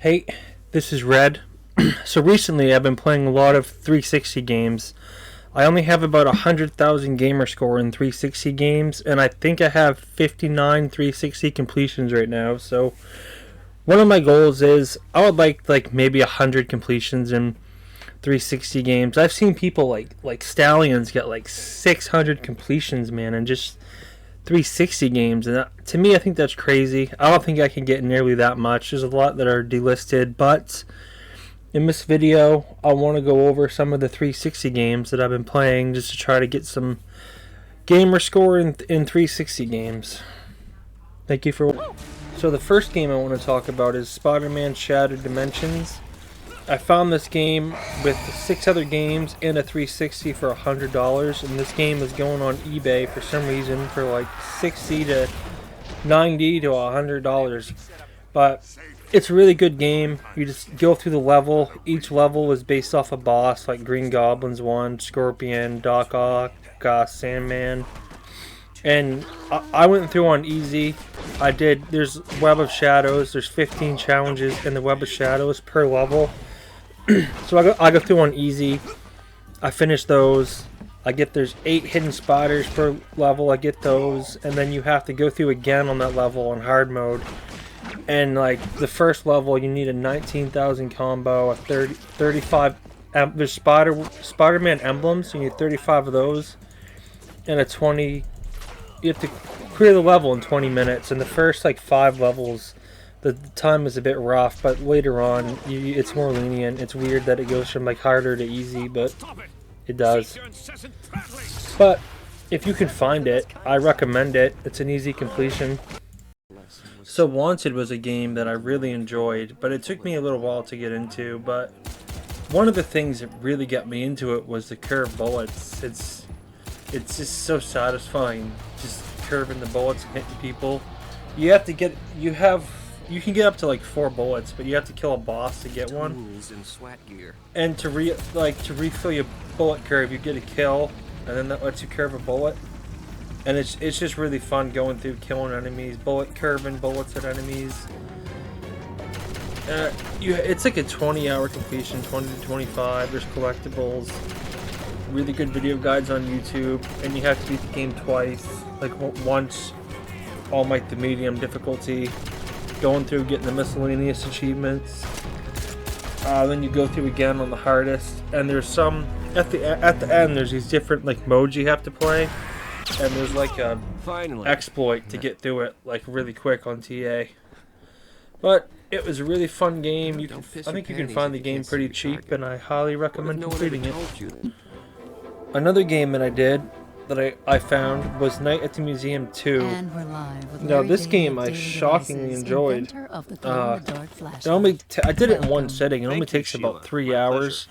Hey, this is Red. So recently I've been playing a lot of 360 games. I only have about 100,000 gamer score in 360 games, and I think I have 59 360 completions right now. So one of my goals is I would like maybe 100 completions in 360 games. I've seen people like Stallions get like 600 completions, man, and just 360 games, and to me, I think that's crazy. I don't think I can get nearly that much. There's a lot that are delisted, but in this video, I want to go over some of the 360 games that I've been playing just to try to get some gamer score in 360 games. Thank you for. So the first game I want to talk about is SpiderManShattered Dimensions. I found this game with 6 other games and a 360 for $100, and this game is going on eBay for some reason for like 60 to 90 to $100. But it's a really good game. You just go through the level. Each level is based off a boss, like Green Goblin's one, Scorpion, Doc Ock, Sandman. And I went through on easy. There's Web of Shadows. There's 15 challenges in the Web of Shadows per level. So I go through on easy. I finish those. There's 8 hidden spiders per level. I get those, and then you have to go through again on that level on hard mode. And like the first level, you need a 19,000 combo, a 35. There's Spider-Man emblems. So you need 35 of those, and a 20. You have to clear the level in 20 minutes. And the first like 5 levels, the time is a bit rough, but later on it's more lenient. It's weird that it goes from like harder to easy, but it does. But if you can find it, I recommend it. It's an easy completion. So Wanted was a game that I really enjoyed, but it took me a little while to get into. But one of the things that really got me into it was the curved bullets. It's just so satisfying, just curving the bullets and hitting people. You can get up to like 4 bullets, but you have to kill a boss to get one. And to refill your bullet curve, you get a kill, and then that lets you curve a bullet. And it's just really fun going through killing enemies, curving bullets at enemies. It's like a 20-hour completion, 20 to 25. There's collectibles, really good video guides on YouTube, and you have to beat the game twice, like once on like the medium difficulty. Going through getting the miscellaneous achievements, then you go through again on the hardest, and there's some at the end. There's these different like modes you have to play, and there's like a exploit to get through it like really quick on TA. But it was a really fun game. I think you can find the game pretty cheap, and I highly recommend completing it. Another game that I found was Night at the Museum 2. Now this game I shockingly enjoyed. I did it in one sitting. It only takes about 3 hours.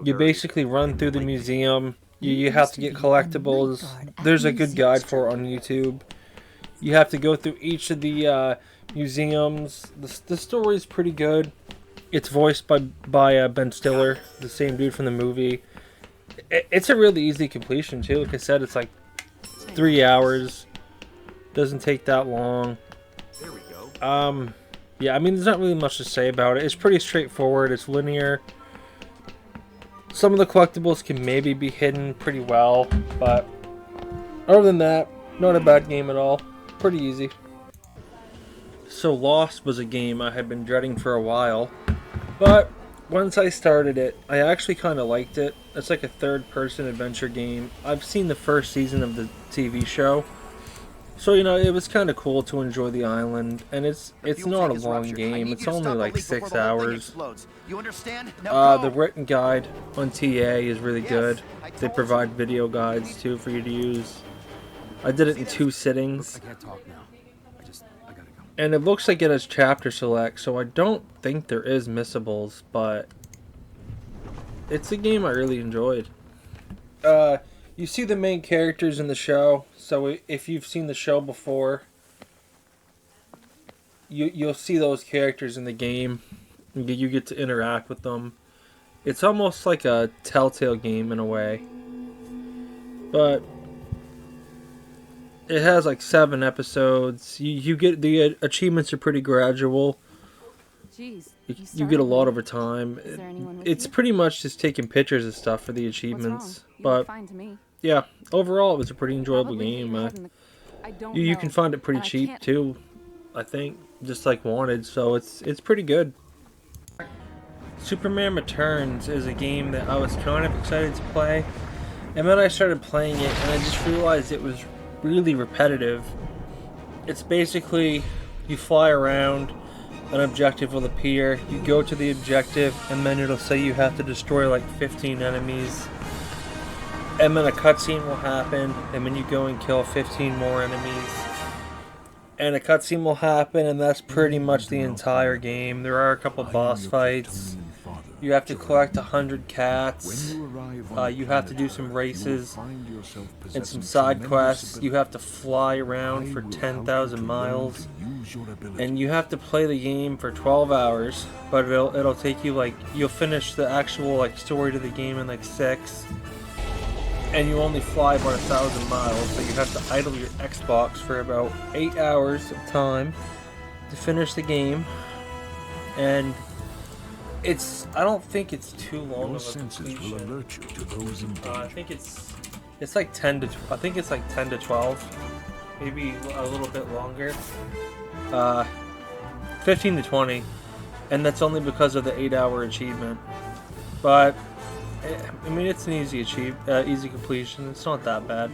You basically run through the museum. You have to get collectibles. There's a good guide for it on YouTube. You have to go through each of the museums. The story is pretty good. It's voiced by Ben Stiller, the same dude from the movie. It's a really easy completion too. Like I said, it's like 3 hours. Doesn't take that long. There we go. Yeah, I mean, there's not really much to say about it. It's pretty straightforward. It's linear. Some of the collectibles can maybe be hidden pretty well, but other than that, not a bad game at all. Pretty easy. So Lost was a game I had been dreading for a while, but once I started it, I actually kind of liked it. It's like a third-person adventure game. I've seen the first season of the TV show, so it was kind of cool to enjoy the island. And it's not a long game. It's only like 6 hours. The written guide on TA is really good. They provide video guides too for you to use. I did it in 2 sittings. I can't talk now. I gotta go. And it looks like it has chapter select, so I don't think there is missables, but it's a game I really enjoyed. You see the main characters in the show, so if you've seen the show before, you'll see those characters in the game. You get to interact with them. It's almost like a Telltale game in a way, but it has like 7 episodes. You get the achievements are pretty gradual. Geez, You get a lot over time. Is there anyone with It's you? pretty much just taking pictures of stuff for the What's wrong? achievements. You look But fine to me. yeah, overall it was a pretty enjoyable Probably hit game. your head in the... I don't You know. can find it pretty And I cheap can't- too, I think, just like Wanted. So it's pretty good. Superman Returns is a game that I was kind of excited to play, and then I started playing it and I just realized it was really repetitive. It's basically you fly around, an objective will appear, you go to the objective, and then it'll say you have to destroy like 15 enemies, and then a cutscene will happen, and then you go and kill 15 more enemies, and a cutscene will happen, and that's pretty much the entire game. There are a couple boss fights. You have to collect 100 cats. You have to do some races and some side quests. You have to fly around for 10,000 miles, and you have to play the game for 12 hours. But it'll take you like you'll finish the actual like story to the game in like 6, and you only fly about 1,000 miles. So you have to idle your Xbox for about 8 hours of time to finish the game, and I don't think it's too long of a completion. I think it's like 10 to I think it's like 10 to 12, maybe a little bit longer. 15 to 20, and that's only because of the 8-hour achievement. But I mean, it's an easy completion. It's not that bad.